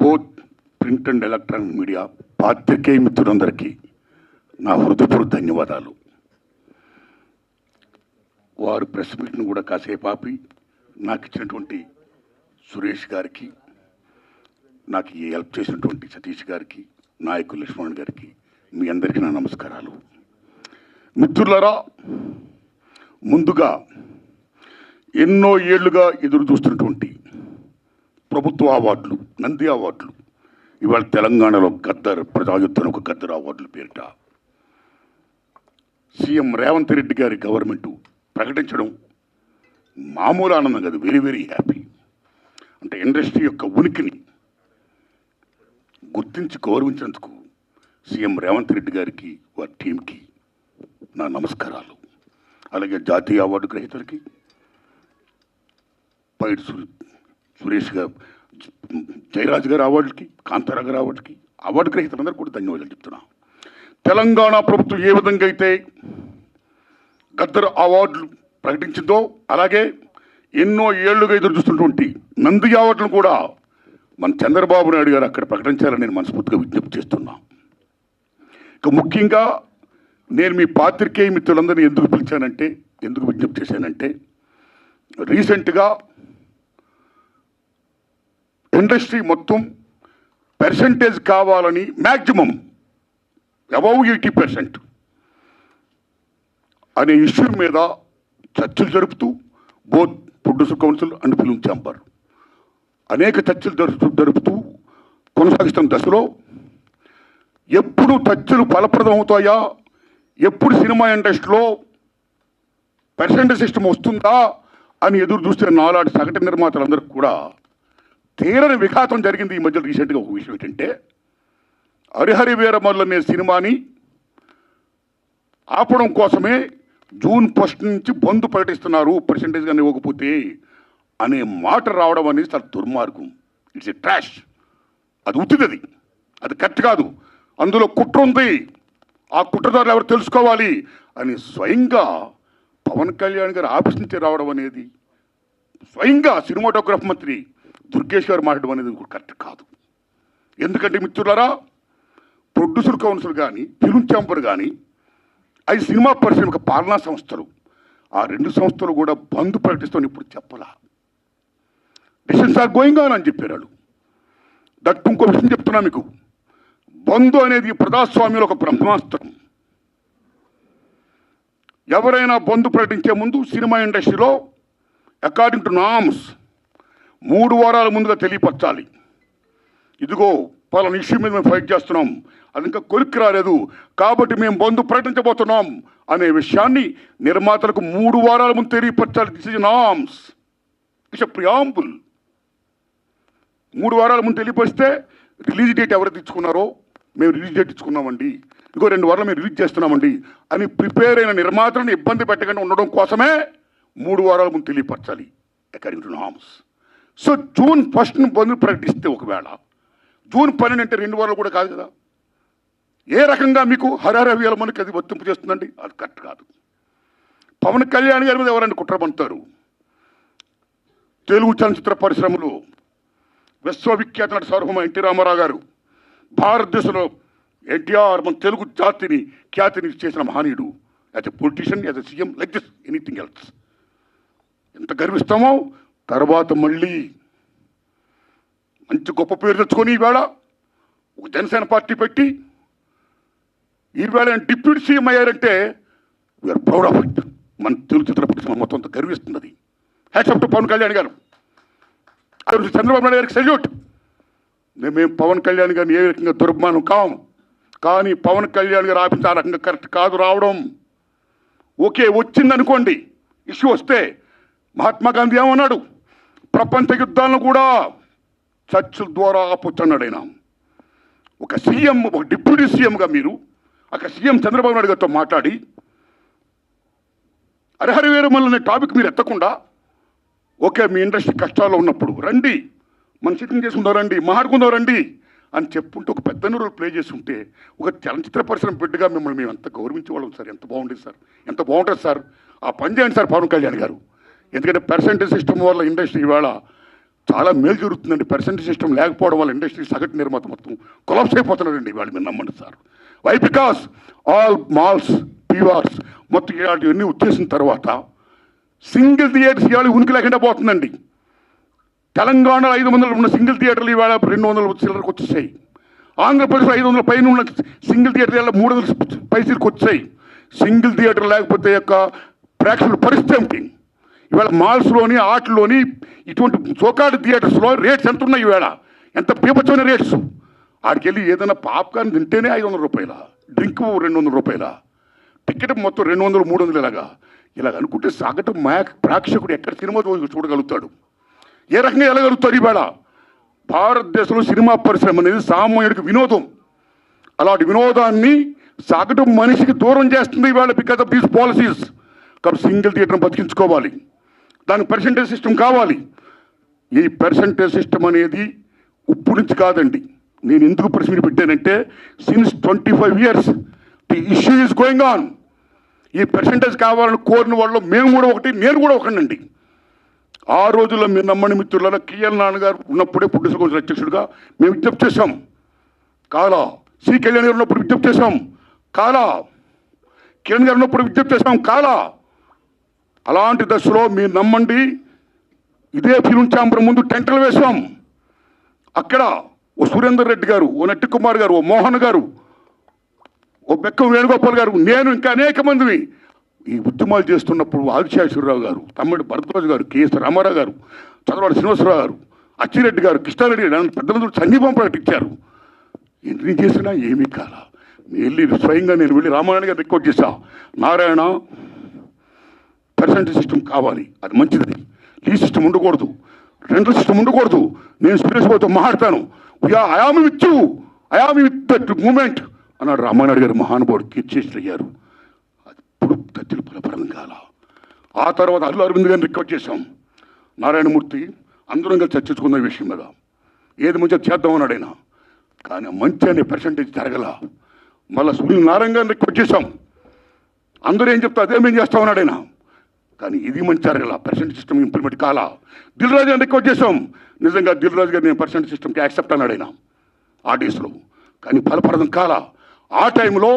Both print and electronic media పాత్రికేయ మిత్రులందరికీ నా హృదయపూర్వక ధన్యవాదాలు. వారు ప్రెస్ మీట్ను కూడా కాసేపు ఆపి నాకు ఇచ్చినటువంటి సురేష్ గారికి, నాకు ఈ హెల్ప్ చేసినటువంటి సతీష్ గారికి, నాయకులు లక్ష్మణ్ గారికి, మీ అందరికీ నా నమస్కారాలు. మిత్రులారా, ముందుగా ఎన్నో ఏళ్లుగా ఎదురు చూస్తున్నటువంటి ప్రభుత్వ అవార్డులు, నంది అవార్డులు, ఇవాళ తెలంగాణలో గద్దర్ ప్రజాయుద్ధం ఒక గద్దర్ అవార్డుల పేరిట సీఎం రేవంత్ రెడ్డి గారి గవర్నమెంటు ప్రకటించడం మామూలు ఆనందం కాదు, వెరీ వెరీ హ్యాపీ. అంటే ఇండస్ట్రీ యొక్క ఉనికిని గుర్తించి గౌరవించినందుకు సీఎం రేవంత్ రెడ్డి గారికి, వారి టీంకి నా నమస్కారాలు. అలాగే జాతీయ అవార్డు గ్రహీతలకి, పైడి సురేష్ గారు, జయరాజ్ గారి అవార్డులకి, కాంతారా గారి అవార్డుకి, అవార్డు గ్రహీతలందరూ కూడా ధన్యవాదాలు చెప్తున్నా. తెలంగాణ ప్రభుత్వం ఏ విధంగా అయితే గద్దర్ అవార్డులు ప్రకటించిందో, అలాగే ఎన్నో ఏళ్లుగా ఎదురు చూస్తున్నటువంటి నంది అవార్డులను కూడా మన చంద్రబాబు నాయుడు గారు అక్కడ ప్రకటించాలని నేను మనస్ఫూర్తిగా విజ్ఞప్తి చేస్తున్నా. ఇక ముఖ్యంగా నేను మీ పాత్రికేయ మిత్రులందరినీ ఎందుకు విజ్ఞప్తి చేశానంటే, రీసెంట్గా ఇండస్ట్రీ మొత్తం పర్సంటేజ్ కావాలని మ్యాక్సిమం అబౌవ్ 80% అనే ఇష్యూ మీద చర్చలు జరుపుతూ both producer council and film chamber అనేక చర్చలు జరుపుతూ కొనసాగిస్తున్న దశలో ఎప్పుడు చర్చలు ఫలప్రదం అవుతాయా, ఎప్పుడు సినిమా ఇండస్ట్రీలో పర్సంటేజ్ సిస్టమ్ వస్తుందా అని ఎదురు చూస్తే నాలాంటి సగటు నిర్మాతలందరికీ కూడా తీరని విఘాతం జరిగింది. ఈ మధ్య రీసెంట్గా ఒక విషయం ఏంటంటే, హరిహరి వీరమల్లు అనే సినిమాని ఆపడం కోసమే జూన్ 1 నుంచి బంద్ ప్రకటిస్తున్నారు, పర్సంటేజ్ కానీ ఇవ్వకపోతే అనే మాట రావడం అనేది చాలా దుర్మార్గం. It's a trash. అది ఉత్తిది, అది కరెక్ట్ కాదు. అందులో కుట్ర ఉంది, ఆ కుట్రదారులు ఎవరు తెలుసుకోవాలి అని స్వయంగా పవన్ కళ్యాణ్ గారు ఆఫీస్ నుంచి రావడం అనేది, స్వయంగా సినిమాటోగ్రఫీ మంత్రి దుర్గేష్ గారు మాట్లాడడం అనేది కరెక్ట్ కాదు. ఎందుకంటే మిత్రులారా, ప్రొడ్యూసర్ కౌన్సిల్ కానీ, ఫిల్మ్ ఛాంబర్ కానీ, అది సినిమా పరిశ్రమ పాలనా సంస్థలు, ఆ రెండు సంస్థలు కూడా బంద్ ప్రకటిస్తామని ఇప్పుడు చెప్పలా. డిసిషన్స్ ఆర్ గోయింగ్ ఆన్ అని చెప్పారు వాళ్ళు. దట్ ఇంకో విషయం చెప్తున్నా మీకు, బంద్ అనేది ప్రజాస్వామ్యంలో ఒక బ్రహ్మాస్త్రం. ఎవరైనా బంద్ ప్రకటించే ముందు సినిమా ఇండస్ట్రీలో అకార్డింగ్ టు నామ్స్ 3 వారాల ముందుగా తెలియపరచాలి. ఇదిగో పలానా ఇష్యూ మీద మేము ఫైట్ చేస్తున్నాం, అది ఇంకా కొలిక్కి రాలేదు కాబట్టి మేము బంద్ ప్రకటించబోతున్నాం అనే విషయాన్ని నిర్మాతలకు 3 వారాల ముందు తెలియపరచాలి. This is norms, it's a preamble. 3 వారాల ముందు తెలియపరిస్తే రిలీజ్ డేట్ ఎవరు తెచ్చుకున్నారో, మేము రిలీజ్ డేట్ ఇచ్చుకున్నామండి, ఇంకో 2 వారాలు మేము రిలీజ్ చేస్తున్నామండి అని ప్రిపేర్ అయిన నిర్మాతలను ఇబ్బంది పెట్టకుండా ఉండడం కోసమే 3 వారాల ముందు తెలియపరచాలి according to norms. So June 1 bandh ప్రకటిస్తే, ఒకవేళ జూన్ 12 అంటే 2 వారాలు కూడా కాదు కదా, ఏ రకంగా మీకు హరిహర వీరమల్లుకి అది వర్తింపు చేస్తుందండి? అది కరెక్ట్ కాదు. పవన్ కళ్యాణ్ గారి మీద ఎవరైనా కుట్ర పంటారు. తెలుగు చలనచిత్ర పరిశ్రమలో విశ్వవిఖ్యాత నట సార్వభౌమ ఎన్టీ రామారావు గారు, భారతదేశంలో ఎన్టీఆర్ మన తెలుగు జాతిని ఖ్యాతిని చేసిన మహనీయుడు. As a politician, as a CM, like this anything else. ఎంత గర్విస్తామో. తర్వాత మళ్ళీ మంచి గొప్ప పేరు తెచ్చుకొని ఈవేళ ఒక జనసేన పార్టీ పెట్టి ఈవేళ డిప్యూటీ సీఎం అయ్యారంటే వీఆర్ ప్రౌడ్ ఆఫ్ ఇట్. మన తెలుగు చిత్ర పరిశ్రమ మొత్తం అంతా గర్విస్తున్నది. Hats off to Pawan Kalyan గారు, చంద్రబాబు నాయుడు గారికి సెల్యూట్. మేము పవన్ కళ్యాణ్ గారిని ఏ రకంగా దుర్మానం కాము, కానీ పవన్ కళ్యాణ్ గారు ఆఫీస్ ఆ రకంగా కరెక్ట్ కాదు రావడం. ఓకే, వచ్చిందనుకోండి, ఇష్యూ వస్తే మహాత్మా గాంధీ ఏమన్నాడు, ప్రపంచ యుద్ధాలను కూడా చర్చల ద్వారా ఆపొచ్చన్నాడు ఆయన. ఒక సీఎం, ఒక డిప్యూటీ సీఎంగా మీరు అక్కడ సీఎం చంద్రబాబు నాయుడు గారితో మాట్లాడి హరిహర వీరమల్లు అనే టాపిక్ మీరు ఎత్తకుండా, ఓకే మీ ఇండస్ట్రీ కష్టాల్లో ఉన్నప్పుడు రండి, మన సిట్టింగ్ చేసుకుందాం రండి, మాట్లాడుకుందాం రండి అని చెప్పుంటే ఒక పెద్ద రోల్ ప్లే చేసి ఉంటే, ఒక చలనచిత్ర పరిశ్రమ బిడ్డగా మిమ్మల్ని మేము ఎంత గౌరవించేవాళ్ళం సార్. ఎంత బాగుండేది సార్, ఎంత బాగుంటుంది సార్. ఆ పని చేయండి సార్ పవన్ కళ్యాణ్ గారు. ఎందుకంటే పర్సంటేజ్ సిస్టమ్ వల్ల ఇండస్ట్రీ ఇవాళ చాలా మేలు జరుగుతుందండి. పర్సెంటేజ్ సిస్టమ్ లేకపోవడం వల్ల ఇండస్ట్రీ సగటు నిర్మాత మొత్తం కొలాప్స్ అయిపోతున్నారండి. వాళ్ళు మీరు నమ్మండి sir. Why? Because all malls, PVRs మొత్తం ఇలాంటివన్నీ వచ్చేసిన తర్వాత సింగిల్ థియేటర్స్ ఇవాళ ఉనికి లేకుండా పోతుందండి. తెలంగాణలో 500 ఉన్న సింగిల్ థియేటర్లు ఇవాళ 200 చిల్లరకు వచ్చేసాయి. ఆంధ్రప్రదేశ్లో 500 పైన ఉన్న సింగిల్ థియేటర్ ఇవాళ 300 పైసలకు వచ్చాయి. సింగిల్ థియేటర్ లేకపోతే యొక్క ప్రేక్షకుల పరిస్థితి ఏమిటి? ఇవాళ మాల్స్లోని ఆటల్లోని ఇటువంటి చోకాడు థియేటర్స్లో రేట్స్ ఎంత ఉన్నాయి? ఇవాళ ఎంత పీపచ్చమైన రేట్స్. ఆడికి వెళ్ళి ఏదైనా పాప్కార్న్ తింటేనే 500 రూపాయల, డ్రింక్ 200 రూపాయల, టికెట్ మొత్తం 200, 300 ఇలాగ అనుకుంటే సగటు ప్రేక్షకుడు ఎక్కడ సినిమా చూడగలుగుతాడు? ఏ రకంగా వెళ్ళగలుగుతాడు? ఇవాళ భారతదేశంలో సినిమా పరిశ్రమ అనేది సామాన్యుడికి వినోదం. అలాంటి వినోదాన్ని సగటు మనిషికి దూరం చేస్తుంది ఇవాళ బికాస్ ఆఫ్ దీస్ పాలసీస్. కాబట్టి సింగిల్ థియేటర్ని బతికించుకోవాలి, దానికి పర్సెంటేజ్ సిస్టమ్ కావాలి. ఈ పర్సెంటేజ్ సిస్టమ్ అనేది ఇప్పుడు నుంచి కాదండి. నేను ఎందుకు ప్రశ్న పెట్టానంటే since 25 years the issue is going on. ఈ పర్సెంటేజ్ కావాలని కోరిన వాళ్ళు మేము కూడా ఒకటి, నేను కూడా ఒకనండి. ఆ రోజుల్లో మీరు నమ్మని మిత్రుల కిఎల్ నాన్నగారు ఉన్నప్పుడే ప్రొడ్యూసర్ కౌన్సిల్ అధ్యక్షుడిగా మేము విజ్ఞప్తి చేశాం. కాలా సి కళ్యాణ్ గారు ఉన్నప్పుడు విజ్ఞప్తి చేశాం. కాలా కిరణ్ గారు ఉన్నప్పుడు విజ్ఞప్తి చేశాం. కాలా అలాంటి దశలో మీరు నమ్మండి, ఇదే ఫిలిం ఛాంబర్ ముందు టెంటలు వేశాం. అక్కడ ఓ సురేందర్ రెడ్డి గారు, ఓ నట్టి కుమార్ గారు, ఓ మోహన్ గారు, ఓ బెక్కం వేణుగోపాల్ గారు, నేను ఇంకా అనేక మందిని ఈ ఉద్యమాలు చేస్తున్నప్పుడు ఆదిశేషరావు గారు, తమ్ముడు భరద్వాజ్ గారు, కేఎస్ రామారావు గారు, చంద్రబాబు శ్రీనివాసరావు గారు, అచ్చిరెడ్డి గారు, కృష్ణారెడ్డి గారు పెద్ద మంది సంఘీభం ప్రకటించారు. ఎన్ని చేసినా ఏమీ కాల. వెళ్ళి స్వయంగా నేను వెళ్ళి రామారాయణ గారు రిక్వెస్ట్ చేశా, నారాయణ పర్సెంటేజ్ సిస్టమ్ కావాలి, అది మంచిది. ఈ సిస్టమ్ ఉండకూడదు, రెండల్ సిస్టమ్ ఉండకూడదు. నేను సురేష్ బాబుతో మాట్లాడతాను, I am with you, I am with that moment అన్నాడు రామానాయుడు గారు. మహానుభావుడు కీర్చేసి అయ్యారు. అప్పుడు తత్తులు ఫలపరం కాల. ఆ తర్వాత అల్లు అరవింద్ గారిని రిక్వెస్ట్ చేశాం, నారాయణమూర్తి అందరం కలిసి చర్చించుకున్న విషయం మీద ఏది మంచిగా చేద్దామన్నాడు ఆయన. కానీ మంచి అనే పర్సెంటేజ్ జరగల. మళ్ళీ సునీల్ నారాయణ గారిని రిక్వెస్ట్ చేశాం, అందరూ ఏం చెప్తా అదే మేము చేస్తామన్నాడు ఆయన. కానీ ఇది మంచి జరగల, పర్సెంటేజ్ సిస్టమ్ ఇంప్లిమెంట్ కాలా. దిల్ రాజు గారిని రిక్వెస్ట్ చేశాం, నిజంగా దిల్ రాజు గారు నేను పర్సెంటేజ్ సిస్టమ్కి యాక్సెప్ట్ అన్నాడు ఆయన ఆర్టిస్టులు. కానీ ఫలప్రదం కాలా. ఆ టైంలో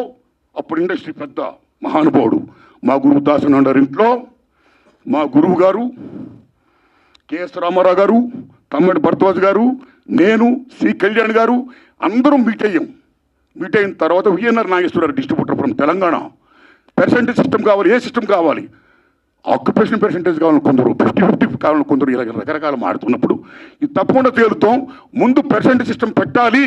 అప్పుడు ఇండస్ట్రీ పెద్ద మహానుభావుడు మా గురువు దాసనాడారు ఇంట్లో, మా గురువు గారు కేఎస్ రామారావు గారు, తమ్ముడు భరద్వాజ్ గారు, నేను, సి కళ్యాణ్ గారు అందరం మీట్ అయ్యాం. మీట్ అయిన తర్వాత VNR Nageswararao distributor from Telangana, percentage system కావాలి, ఏ సిస్టమ్ కావాలి, ఆక్యుపేషన్ పర్సెంటేజ్ కావాలని కొందరు, 50-50 కావాలని కొందరు, ఇలా రకరకాలు మాడుతున్నప్పుడు ఇది తప్పకుండా తేలుతాం. ముందు పర్సెంటేజ్ సిస్టమ్ పెట్టాలి,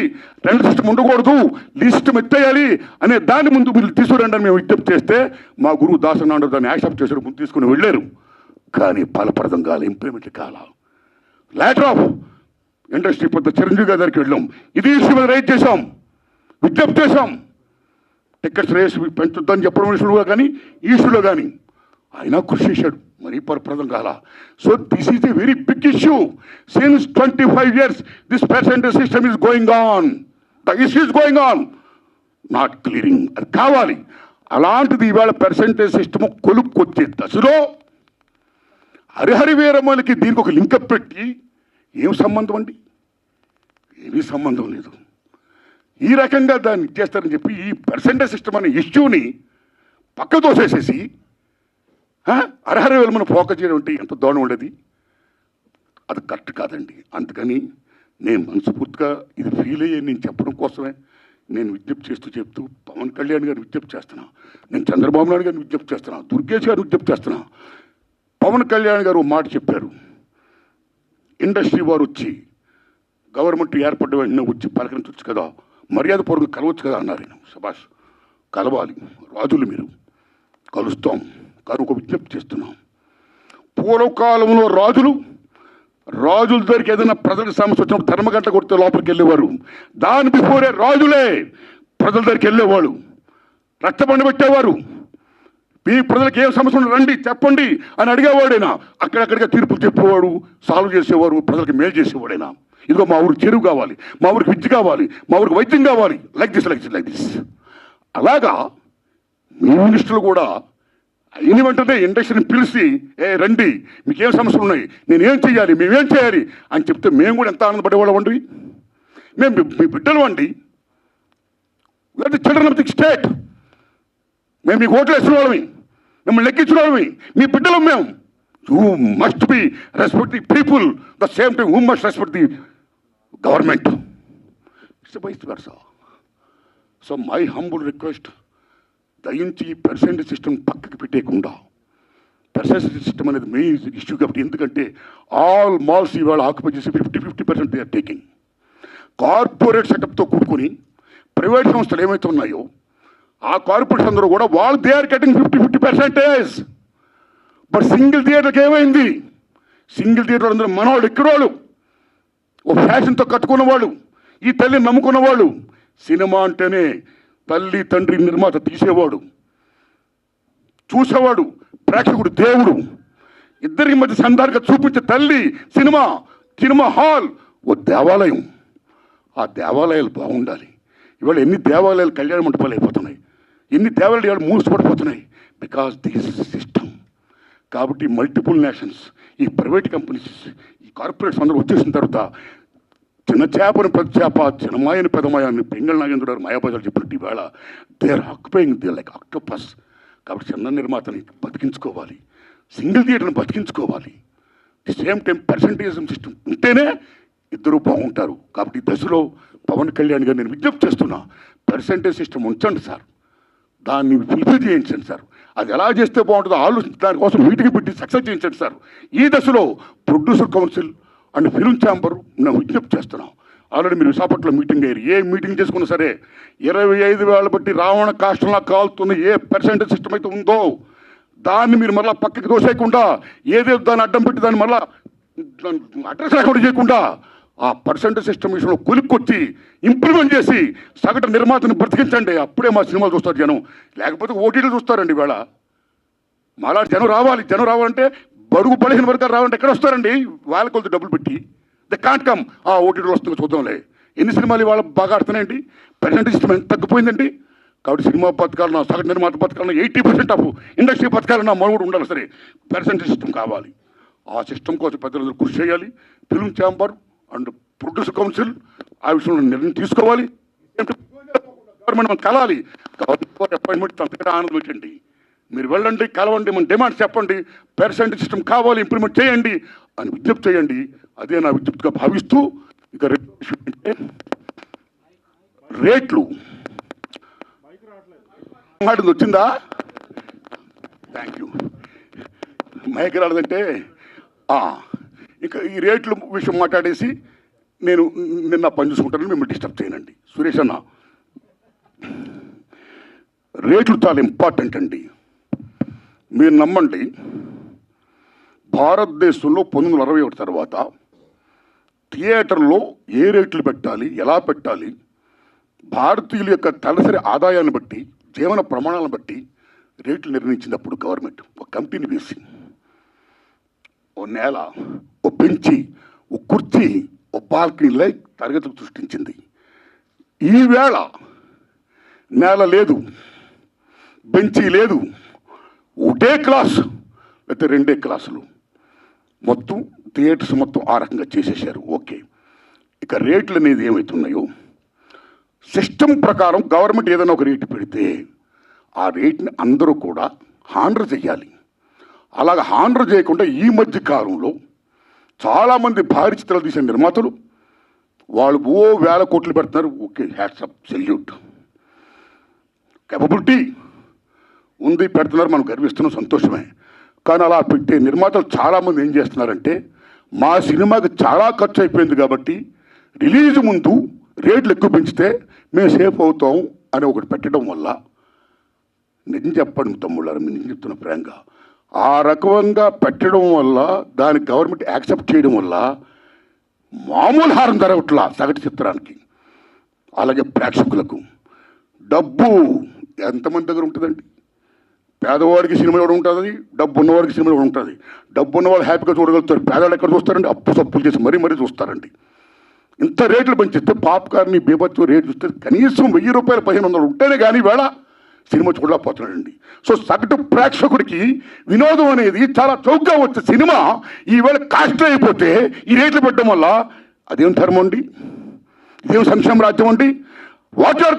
రెండు సిస్టమ్ ఉండకూడదు, లీ సిస్టమ్ ఎత్తేయాలి అనే దాన్ని ముందు వీళ్ళు తీసుకురండి అని మేము విజ్ఞప్తి చేస్తే మా గురువు దాసనాడు దాన్ని యాక్సెప్ట్ చేశారు, ముందు తీసుకుని వెళ్ళారు. కానీ ఫలప్రదం కాల, ఇంప్లిమెంట్ కాల. లేటర్ ఆఫ్ ఇండస్ట్రీ పెద్ద చిరంజీవి గారి దగ్గరికి వెళ్ళాం, ఇది ఇష్యూ మీద రైజ్ చేశాం, విజ్ఞప్తి చేశాం. టికెట్స్ రేస్ పెంచుద్దని చెప్పడం ఇష్యూలో కానీ ఈ ఇష్యూలో కానీ ఆయన కృషి చేశాడు, మరీ ఫలప్రదం కాల. So this is a very big issue. Since 25 years this percentage system is going on, the issue is going on, not clearing. అది కావాలి. అలాంటిది ఇవాళ పర్సెంటేజ్ సిస్టమ్ కొలుక్కొచ్చే దశలో హరిహరి వీరమ్మలకి దీనికి ఒక లింకప్ పెట్టి ఏం సంబంధం అండి? ఏమీ సంబంధం లేదు. ఈ రకంగా దాన్ని ఇచ్చేస్తారని చెప్పి ఈ పర్సెంటేజ్ సిస్టమ్ అనే ఇష్యూని పక్క తోసేసేసి హరిహరి వీరమ్మను ఫోకస్ చేయడం అంటే ఎంత దూరం ఉండేది? అది కరెక్ట్ కాదండి. అందుకని నేను మనస్ఫూర్తిగా ఇది ఫీల్ అయ్యే నేను చెప్పడం కోసమే నేను విజ్ఞప్తి చెప్తూ పవన్ కళ్యాణ్ గారిని విజ్ఞప్తి చేస్తున్నా, నేను చంద్రబాబు నాయుడు గారిని విజ్ఞప్తి చేస్తున్నా, దుర్గేష్ గారిని విజ్ఞప్తి చేస్తున్నా. పవన్ కళ్యాణ్ గారు మాట చెప్పారు, ఇండస్ట్రీ వారు వచ్చి గవర్నమెంట్ ఏర్పడ్డ వెంటనే వచ్చి పలకరించవచ్చు కదా, మర్యాద పూర్వకంగా కలవచ్చు కదా అన్నారు. ఆయన శభాష్, కలవాలి రాజులు, మీరు కలుస్తాం. కానీ ఒక విజ్ఞప్తి చేస్తున్నాం, పూర్వకాలంలో రాజుల దగ్గరికి ఏదైనా ప్రజలకు సమస్య వచ్చినప్పుడు ధర్మగంట కొడితే లోపలికి వెళ్ళేవారు. దాని బిఫోరే రాజులే ప్రజల దగ్గరికి వెళ్ళేవాడు, రక్తబండ పెట్టేవారు. మీ ప్రజలకు ఏం సమస్య ఉందో రండి చెప్పండి అని అడిగేవాడైనా, అక్కడక్కడిగా తీర్పులు చెప్పేవాడు, సాల్వ్ చేసేవాడు, ప్రజలకు మేలు చేసేవాడైనా. ఇదిగో మా ఊరికి చెరువు కావాలి, మా ఊరికి విద్య కావాలి, మా ఊరికి వైద్యం కావాలి, లైక్ దిస్. అలాగా మీ మినిస్టర్లు కూడా అయిన వెంటనే ఇండస్ట్రీని పిలిచి రండి మీకేం సమస్యలు ఉన్నాయి, నేనేం చేయాలి, మేమేం చేయాలి అని చెప్తే మేము కూడా ఎంత ఆనందపడేవాళ్ళం అండి. మేము మీ బిడ్డలు అండి, చిల్డ్రన్ ఆఫ్ ది స్టేట్. మేము మీకు ఓట్లు వేసిన వాళ్ళమి, మిమ్మల్ని లెక్కించిన వాళ్ళమి, మీ బిడ్డలం మేము. You must be respect the people the same time who must respect the government. It's vice versa. So my humble request, దయించి పర్సెంటేజ్ సిస్టమ్ పక్కకి పెట్టేయకుండా, పర్సెంటేజ్ సిస్టమ్ అనేది మెయిన్ ఇష్యూ కాబట్టి. ఎందుకంటే ఆల్ మాల్స్ ఇవాళ ఆక్యుపై చేసి 50% దే ఆర్ టేకింగ్. కార్పొరేట్ సెటప్తో కూడుకొని ప్రైవేట్ సంస్థలు ఏమైతే ఉన్నాయో ఆ కార్పొరేట్స్ అందరూ కూడా వాళ్ళు they are getting 50%. But single థియేటర్కి ఏమైంది? సింగిల్ థియేటర్ అందరూ మనవాళ్ళు, ఎక్కడవాళ్ళు, ఓ ఫ్యాషన్తో కట్టుకున్నవాళ్ళు, ఈ తల్లిని నమ్ముకున్నవాళ్ళు. సినిమా అంటేనే తల్లి తండ్రి నిర్మాత తీసేవాడు, చూసేవాడు, ప్రేక్షకుడు దేవుడు. ఇద్దరికి మధ్య సంధానంగా చూపించే తల్లి సినిమా, సినిమా హాల్ ఓ దేవాలయం. ఆ దేవాలయాలు బాగుండాలి. ఇవాళ ఎన్ని దేవాలయాలు కళ్యాణ మంటపాలు అయిపోతున్నాయి, ఎన్ని దేవాలయాలు ఇవాళ మూసిపడిపోతున్నాయి. Because this system. కాబట్టి మల్టిపుల్ నేషన్స్, ఈ ప్రైవేట్ కంపెనీస్, ఈ కార్పొరేట్స్ అందరూ వచ్చేసిన తర్వాత చిన్న చేపని పెద్ద చేప, చిన్నమాయని పెద్దమాయని పెంగళ నాగేంద్ర గారు మాయాబజార్ చెప్పినట్టు ఈవేళ they are occupying they like octopus. కాబట్టి చిన్న నిర్మాతని బతికించుకోవాలి, సింగిల్ థియేటర్ని బతికించుకోవాలి. The same time percentage system ఉంటేనే ఇద్దరు బాగుంటారు. కాబట్టి ఈ దశలో పవన్ కళ్యాణ్ గారు నేను విజ్ఞప్తి చేస్తున్నా, పర్సంటేజ్ సిస్టమ్ ఉంచండి సార్, దాన్ని ఫుల్ఫిల్ చేయించండి సార్. అది ఎలా చేస్తే బాగుంటుందో ఆలోచించి దానికోసం మీటింగ్ పెట్టి సక్సెస్ చేయించండి సార్. ఈ దశలో producer council and film chamber నేను విజ్ఞప్తి చేస్తున్నాం. ఆల్రెడీ మీరు విశాఖపట్నంలో మీటింగ్ అయ్యారు. ఏ మీటింగ్ చేసుకున్నా సరే 25,000 బట్టి రావణ కాష్టంలా కాలుతున్న ఏ పర్సెంటేజ్ సిస్టమ్ అయితే ఉందో దాన్ని మీరు మళ్ళీ పక్కకి దోసేయకుండా, ఏదేదో దాన్ని అడ్డం పెట్టి దాన్ని మళ్ళీ అడ్రస్ లేకుండా చేయకుండా ఆ పర్సెంటేజ్ సిస్టమ్ విషయంలో కొలుక్కొచ్చి ఇంప్లిమెంట్ చేసి సగటు నిర్మాతను బ్రతికించండి. అప్పుడే మా సినిమాలు చూస్తారు జనం, లేకపోతే ఓటీటీలు చూస్తారండి. ఇవాళ మాలా జనం రావాలంటే బడుగు బలహీన వర్గాలు రావాలంటే ఎక్కడ వస్తారండి? వాళ్ళ కొలత డబ్బులు పెట్టి ద కాంట్ కమ్. ఆ ఓటీటీలు వస్తుంది చూద్దాంలే. ఎన్ని సినిమాలు ఇవాళ బాగా ఆడుతున్నాయండి? పర్సెంటేజ్ సిస్టమ్ ఎంత తగ్గిపోయిందండి. కాబట్టి సినిమా పథకాలను, సగటు నిర్మాత పథకాలను 80% ఆఫ్ ఇండస్ట్రీ పథకాలను మనుగడ ఉండాలి. సరే, పర్సెంటేజ్ సిస్టమ్ కావాలి. ఆ సిస్టమ్ కోసం పెద్దలందరూ కృషి చేయాలి. Film chamber and producer council ఆ విషయంలో నిర్ణయం తీసుకోవాలి. గవర్నమెంట్ కలాలి. కాబట్టి అపాయింట్మెంట్ అంతకంటే ఆనందం పెట్టండి. మీరు వెళ్ళండి, కలవండి, మన డిమాండ్స్ చెప్పండి, పర్సెంటేజ్ సిస్టమ్ కావాలి, ఇంప్లిమెంట్ చేయండి అని విజ్ఞప్తి చేయండి. అదే నా విజ్ఞప్తిగా భావిస్తూ, ఇక రేట్లు వచ్చిందా? Thank you. మైక్ రాలేదంటే ఇంకా ఈ రేట్ల విషయం మాట్లాడేసి నేను నిన్న పని చూసుకుంటానని మిమ్మల్ని డిస్టర్బ్ చేయనండి. సురేష్ అన్న, రేట్లు చాలా ఇంపార్టెంట్ అండి. మీరు నమ్మండి, భారతదేశంలో 1961 తర్వాత థియేటర్లో ఏ రేట్లు పెట్టాలి, ఎలా పెట్టాలి, భారతీయుల యొక్క తలసరి ఆదాయాన్ని బట్టి, జీవన ప్రమాణాలను బట్టి రేట్లు నిర్ణయించినప్పుడు గవర్నమెంట్ ఒక కంపెనీ వేసి ఓ నేల, ఓ బెంచి, ఓ కుర్చీ, ఓ బాల్కనీలై తరగతులు సృష్టించింది. ఈవేళ నేల లేదు, బెంచీ లేదు, ఒకటే క్లాసు లేకపోతే 2 క్లాసులు, మొత్తం థియేటర్స్ మొత్తం ఆ రకంగా చేసేసారు. ఓకే, ఇక రేట్లు అనేది ఏమవుతున్నాయో సిస్టమ్ ప్రకారం గవర్నమెంట్ ఏదైనా ఒక రేటు పెడితే ఆ రేట్ని అందరూ కూడా హానర్ చేయాలి. అలాగ హానర్ చేయకుండా ఈ మధ్య కాలంలో చాలామంది భారీ చిత్రాలు తీసే నిర్మాతలు వాళ్ళు వేల కోట్లు పెడుతున్నారు. ఓకే, హ్యాట్సప్, సెల్యూట్, కేపబిలిటీ ఉంది, పెడుతున్నారు, మనం గర్విస్తున్నాం, సంతోషమే. కానీ అలా పెట్టే నిర్మాతలు చాలామంది ఏం చేస్తున్నారంటే, మా సినిమాకి చాలా ఖర్చు అయిపోయింది కాబట్టి రిలీజ్ ముందు రేట్లు ఎక్కువ పెంచితే మేము సేఫ్ అవుతాం అని ఒకటి పెట్టడం వల్ల, నిజం చెప్పండి తమ్ముళ్ళారు, మీరు నిజం చెప్తున్న ప్రేంగా, ఆ రకంగా పెట్టడం వల్ల, దానికి గవర్నమెంట్ యాక్సెప్ట్ చేయడం వల్ల మామూలు హారం జరగట్లా సగటు చిత్రానికి. అలాగే ప్రేక్షకులకు డబ్బు ఎంతమంది దగ్గర ఉంటుందండి? పేదవాడికి సినిమా కూడా ఉంటుంది, డబ్బు ఉన్నవాడికి సినిమా కూడా ఉంటుంది. డబ్బు ఉన్నవాళ్ళు హ్యాపీగా చూడగలుగుతారు, పేదవాళ్ళు ఎక్కడ చూస్తారండి? అప్పు సప్పులు చేసి మరీ చూస్తారండి. ఇంత రేట్లు పెంచిస్తే పాప్కార్న్, బీభత్సం రేట్లు చూస్తే కనీసం 1000 రూపాయలు 1500 ఉంటేనే కానీ వేళ సినిమా చూడలేకపోతున్నాడండి. సో సగటు ప్రేక్షకుడికి వినోదం అనేది చాలా చౌకగా వచ్చే సినిమా ఈవేళ కాస్ట్ అయిపోతే ఈ రేట్లు పెట్టడం వల్ల అదేం ధర్మం అండి, ఇదేం సంక్షేమ రాజ్యం అండి? What are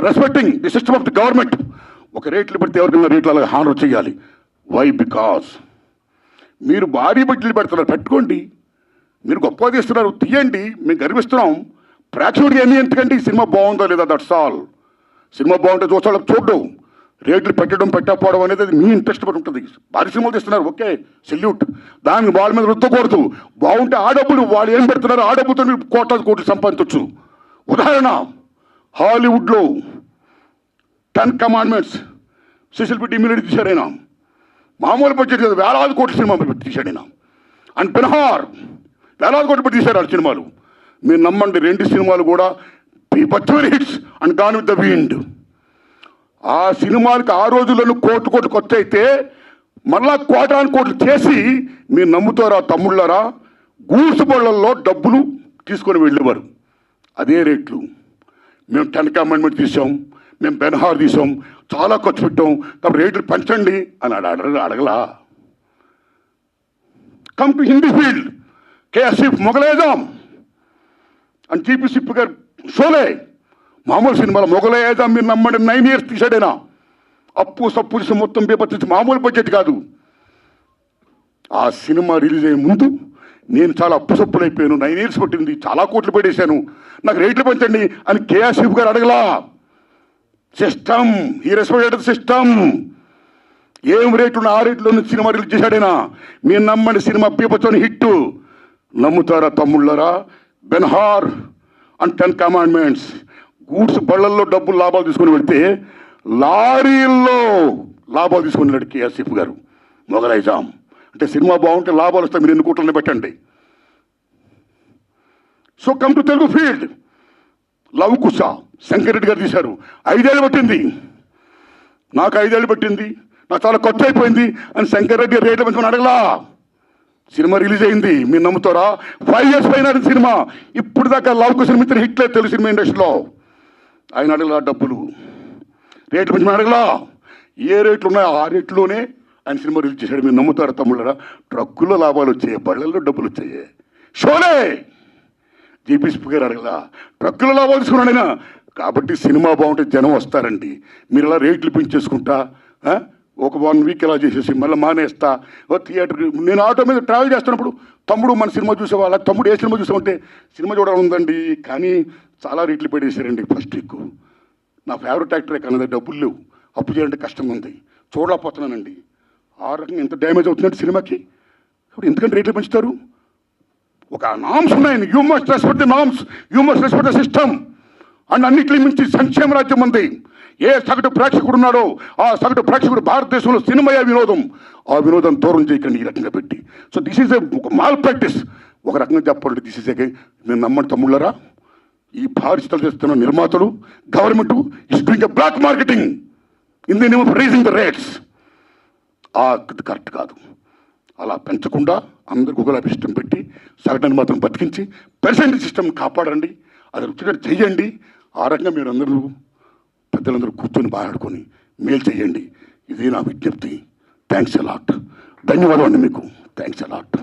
respecting the system of the government. ఒక రేట్లు పెడితే ఎవరికైనా రేట్లు అలాగే హానర్ చేయాలి. వై? బికాస్ మీరు భారీ బడ్జెట్లు పెడుతున్నారు, పెట్టుకోండి. మీరు గొప్పగా తీస్తున్నారు, తీయండి, మేము గర్విస్తున్నాం. ప్రేక్షకుడికి ఎన్ని ఎందుకండి సినిమా బాగుందో లేదా, దట్స్ ఆల్. సినిమా బాగుంటే చూస్తాడు, చూడడం. రేట్లు పెట్టడం పెట్టకపోవడం అనేది అది మీ ఇంట్రెస్ట్ బట్టి ఉంటుంది. భారీ సినిమాలు తీస్తున్నారు, ఓకే, సెల్యూట్. దానికి వాళ్ళ మీద రుద్దకూడదు. బాగుంటే ఆ డబ్బులు వాళ్ళు ఏం పెడుతున్నారు, ఆ డబ్బుతో మీరు కోట్లాది కోట్లు సంపాదించవచ్చు. ఉదాహరణ, హాలీవుడ్లో 10 కమాండ్మెంట్స్ సిసిల్ పెట్టి ఇమ్యూనిటీ తీశాడు ఆయన. మామూలు బడ్జెట్ కదా, వేలాది కోట్ల సినిమా తీశాడు ఆయన. అండ్ బెన్హార్ వేలాది కోట్లు పెట్టి తీశారు ఆ సినిమాలు. మీరు నమ్మండి, 2 సినిమాలు కూడా బచ్చవరి hits and Gone with the Wind. ఆ సినిమాలకి ఆ రోజుల్లోనూ కోట్లు ఖర్చు అయితే మళ్ళా కోట్లు చేసి మీరు నమ్ముతారా తమ్ముళ్ళారా, గూడ్స్ బళ్ళల్లో డబ్బులు తీసుకొని వెళ్ళేవారు. అదే రేట్లు. మేము 10 కమాండ్మెంట్ తీసాం, మేము బెన్హార్ తీసాం, చాలా ఖర్చు పెట్టాం, కాబట్టి రేట్లు పెంచండి అని అడగలా. కమ్ టు హిందీ ఫీల్డ్, కేఎస్ఎఫ్ మొగలేజాం అండ్ జీపీ సిప్ గారు షోలే. మామూలు సినిమాలో మొగలేజాం మీరు నమ్మండి 9 years తీసాడైనా. అప్పు సప్పు చేసి మొత్తం పేపర్ తెచ్చి, మామూలు బడ్జెట్ కాదు. ఆ సినిమా రిలీజ్ అయ్యే ముందు నేను చాలా అప్పు సప్పులు అయిపోయాను, 9 years పట్టింది, చాలా కోట్లు పెట్టేశాను, నాకు రేట్లు పెంచండి అని కేఎస్ఎఫ్ గారు అడగలా. సిస్టమ్, ఈ రెస్పెక్టెడ్ సిస్టమ్. ఏం రేట్లు ఆ రేట్లో సినిమా రిలీజ్ చేశాడైనా. మీరు నమ్మండి, సినిమా పీపతోని హిట్. నమ్ముతారా తమ్ముళ్ళరా? బెన్హార్ అండ్ 10 కమాండ్మెంట్స్ గూడ్స్ బళ్ళల్లో డబ్బులు లాభాలు తీసుకొని వెళ్తే లారీల్లో లాభాలు తీసుకొని వెళ్ళాడు కేఎస్ఎఫ్ గారు. మొగలైజాం అంటే సినిమా బాగుంటే లాభాలు వస్తాయి, మీరు 2 కోట్లని పెట్టండి. So come to Telugu field. Lava Kusa Shankar Reddy గారు తీశారు, 5 ఏళ్ళు పట్టింది. నాకు 5 ఏళ్ళు పట్టింది, నాకు చాలా ఖర్చు అయిపోయింది అని శంకర్ రెడ్డి రేట్లు పెంచుకొని అడగలా. సినిమా రిలీజ్ అయింది, మీరు నమ్ముతారా? 5 years పైన సినిమా. ఇప్పుడు దాకా లవ్ కుశ మిత్ర హిట్లే తెలుగు సినిమా ఇండస్ట్రీలో. ఆయన అడగలా డబ్బులు, రేట్లు పెంచుకొని అడగలా. ఏ రేట్లు ఉన్నాయో ఆ రేట్లోనే ఆయన సినిమా రిలీజ్ చేశాడు. మీరు నమ్ముతారా తమ్ముళ్ళరా? ట్రక్కుల్లో లాభాలు వచ్చాయి, బళ్ళల్లో డబ్బులు వచ్చాయి. షోలే జీపీసీ గారు అడగలా, ట్రక్కుల లాభాలు తీసుకున్నాడు ఆయన. కాబట్టి సినిమా బాగుంటే జనం వస్తారండి. మీరు ఇలా రేట్లు పెంచేసుకుంటా ఒక 1 week ఇలా చేసేసి మళ్ళీ మానేస్తా. థియేటర్, నేను ఆటో మీద ట్రావెల్ చేస్తున్నప్పుడు తమ్ముడు మన సినిమా చూసేవాళ్ళ, తమ్ముడు ఏ సినిమా చూసామంటే సినిమా చూడాలని ఉందండి కానీ చాలా రేట్లు పెట్టేశారండి ఫస్ట్ వీక్. నా ఫేవరెట్ యాక్టరే కానీ డబ్బులు లేవు, అప్పు చేయాలంటే కష్టంగా ఉంది, చూడలేకపోతున్నానండి. ఆ రకంగా ఎంత డ్యామేజ్ అవుతుందంటే సినిమాకి. ఇప్పుడు ఎందుకంటే రేట్లు పెంచుతారు? ఒక నామ్స్ ఉన్నాయి. You must respect the norms, you must respect the system. And అన్నింటినీ మించి సంక్షేమ రాజ్యం ఉంది. ఏ సగటు ప్రేక్షకుడు ఉన్నాడో ఆ సగటు ప్రేక్షకుడు భారతదేశంలో సినిమాయే వినోదం. ఆ వినోదం దూరం చేయకండి ఈ రకంగా పెట్టి. సో దిస్ ఈజ్ ఒక మాల్ ప్రాక్టీస్. ఒక రకంగా చెప్పాలంటే దిస్ ఈజ్ మీరు నమ్మండి తమ్ముళ్ళరా, ఈ భారీ చిత్రాలు చేస్తున్న నిర్మాతలు, government is doing a black marketing in the name of raising the rates. అది కరెక్ట్ కాదు. అలా పెంచకుండా అందరికి ఒకలాంటి సిస్టమ్ పెట్టి సగటుని మాత్రం బతికించి పర్సెంటేజ్ సిస్టమ్ కాపాడండి. అది రుచిగా చెయ్యండి. ఆ రకంగా మీరు అందరూ పెద్దలందరూ కూర్చొని మాట్లాడుకొని మేలు చేయండి. ఇది నా విజ్ఞప్తి. Thanks a lot. ధన్యవాదాలు అండి మీకు. Thanks a lot.